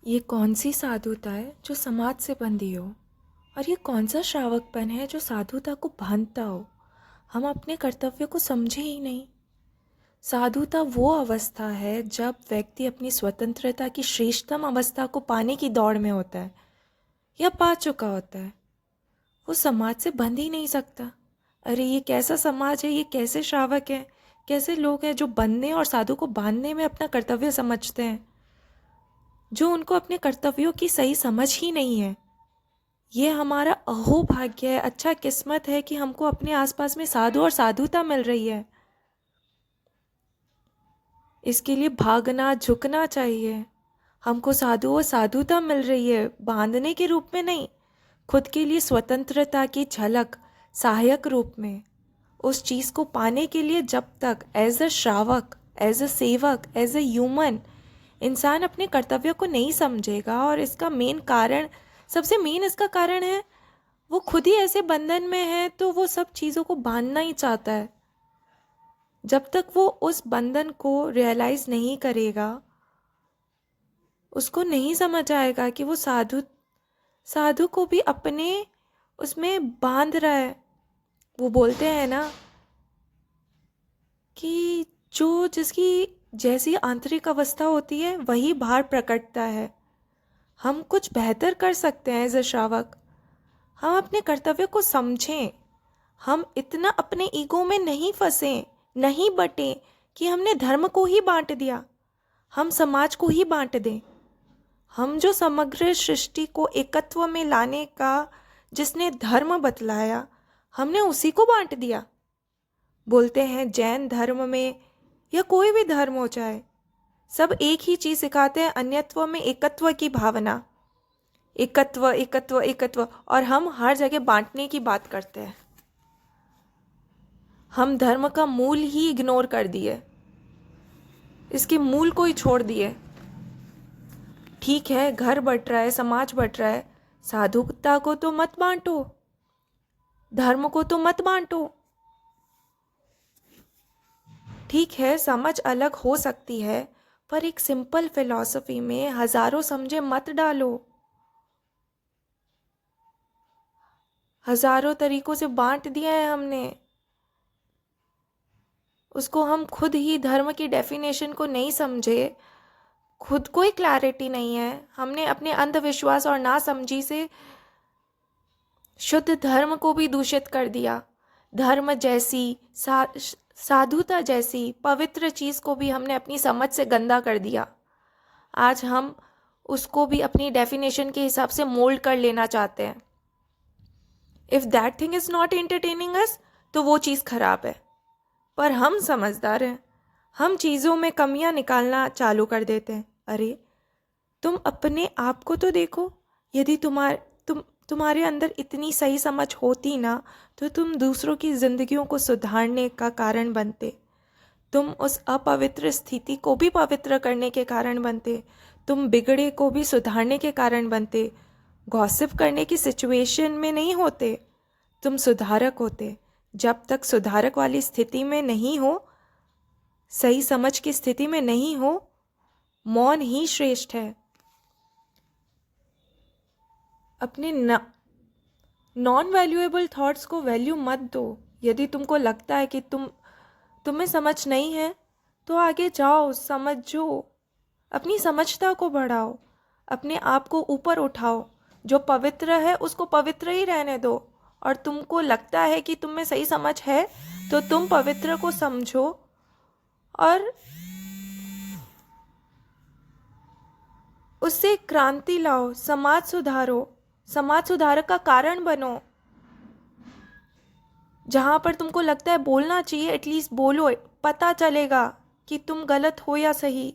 ये कौन सी साधुता है जो समाज से बंधी हो, और ये कौन सा श्रावकपन है जो साधुता को बांधता हो। हम अपने कर्तव्य को समझे ही नहीं। साधुता वो अवस्था है जब व्यक्ति अपनी स्वतंत्रता की श्रेष्ठतम अवस्था को पाने की दौड़ में होता है या पा चुका होता है। वो समाज से बंध ही नहीं सकता। अरे ये कैसा समाज है, ये कैसे श्रावक है, कैसे लोग हैं जो बंधने और साधु को बांधने में अपना कर्तव्य समझते हैं, जो उनको अपने कर्तव्यों की सही समझ ही नहीं है। ये हमारा अहोभाग्य है, अच्छा किस्मत है कि हमको अपने आसपास में साधु और साधुता मिल रही है। इसके लिए भागना झुकना चाहिए। हमको साधु और साधुता मिल रही है, बांधने के रूप में नहीं, खुद के लिए स्वतंत्रता की झलक सहायक रूप में। उस चीज़ को पाने के लिए जब तक एज अ श्रावक, एज अ सेवक, एज अ ह्यूमन इंसान अपने कर्तव्य को नहीं समझेगा, और इसका मेन कारण, सबसे मेन इसका कारण है वो खुद ही ऐसे बंधन में है, तो वो सब चीज़ों को बांधना ही चाहता है। जब तक वो उस बंधन को रियलाइज़ नहीं करेगा, उसको नहीं समझ आएगा कि वो साधु साधु को भी अपने उसमें बांध रहा है। वो बोलते हैं ना कि जो जिसकी जैसी आंतरिक अवस्था होती है वही बाहर प्रकटता है। हम कुछ बेहतर कर सकते हैं एज अ श्रावक। हम अपने कर्तव्य को समझें। हम इतना अपने ईगो में नहीं फंसें, नहीं बटें कि हमने धर्म को ही बांट दिया, हम समाज को ही बांट दें। हम जो समग्र सृष्टि को एकत्व में लाने का जिसने धर्म बतलाया, हमने उसी को बांट दिया। बोलते हैं जैन धर्म में या कोई भी धर्म हो जाए, सब एक ही चीज़ सिखाते हैं, अन्यत्व में एकत्व की भावना। एकत्व एकत्व एकत्व, और हम हर जगह बांटने की बात करते हैं। हम धर्म का मूल ही इग्नोर कर दिए, इसके मूल को ही छोड़ दिए। ठीक है, घर बट रहा है, समाज बट रहा है, साधुता को तो मत बांटो, धर्म को तो मत बांटो। ठीक है, समझ अलग हो सकती है, पर एक सिंपल फिलॉसफी में हजारों समझे मत डालो। हजारों तरीकों से बांट दिया है हमने, उसको हम खुद ही धर्म की डेफिनेशन को नहीं समझे, खुद को ही क्लैरिटी नहीं है। हमने अपने अंधविश्वास और नासमझी से शुद्ध धर्म को भी दूषित कर दिया। धर्म जैसी साधुता जैसी पवित्र चीज़ को भी हमने अपनी समझ से गंदा कर दिया। आज हम उसको भी अपनी डेफिनेशन के हिसाब से मोल्ड कर लेना चाहते हैं। If that thing is not entertaining us, तो वो चीज़ खराब है। पर हम समझदार हैं, हम चीज़ों में कमियां निकालना चालू कर देते हैं। अरे तुम अपने आप को तो देखो। यदि तुम्हारे अंदर इतनी सही समझ होती ना, तो तुम दूसरों की जिंदगियों को सुधारने का कारण बनते। तुम उस अपवित्र स्थिति को भी पवित्र करने के कारण बनते। तुम बिगड़े को भी सुधारने के कारण बनते। गॉसिप करने की सिचुएशन में नहीं होते, तुम सुधारक होते। जब तक सुधारक वाली स्थिति में नहीं हो, सही समझ की स्थिति में नहीं हो, मौन ही श्रेष्ठ है। अपने नॉन वैल्यूएबल थॉट्स को वैल्यू मत दो। यदि तुमको लगता है कि तुम्हें समझ नहीं है, तो आगे जाओ, समझो, अपनी समझता को बढ़ाओ, अपने आप को ऊपर उठाओ। जो पवित्र है उसको पवित्र ही रहने दो, और तुमको लगता है कि तुम में सही समझ है, तो तुम पवित्र को समझो और उससे क्रांति लाओ, समाज सुधारो, समाज सुधारक का कारण बनो। जहाँ पर तुमको लगता है बोलना चाहिए, एटलीस्ट बोलो, पता चलेगा कि तुम गलत हो या सही।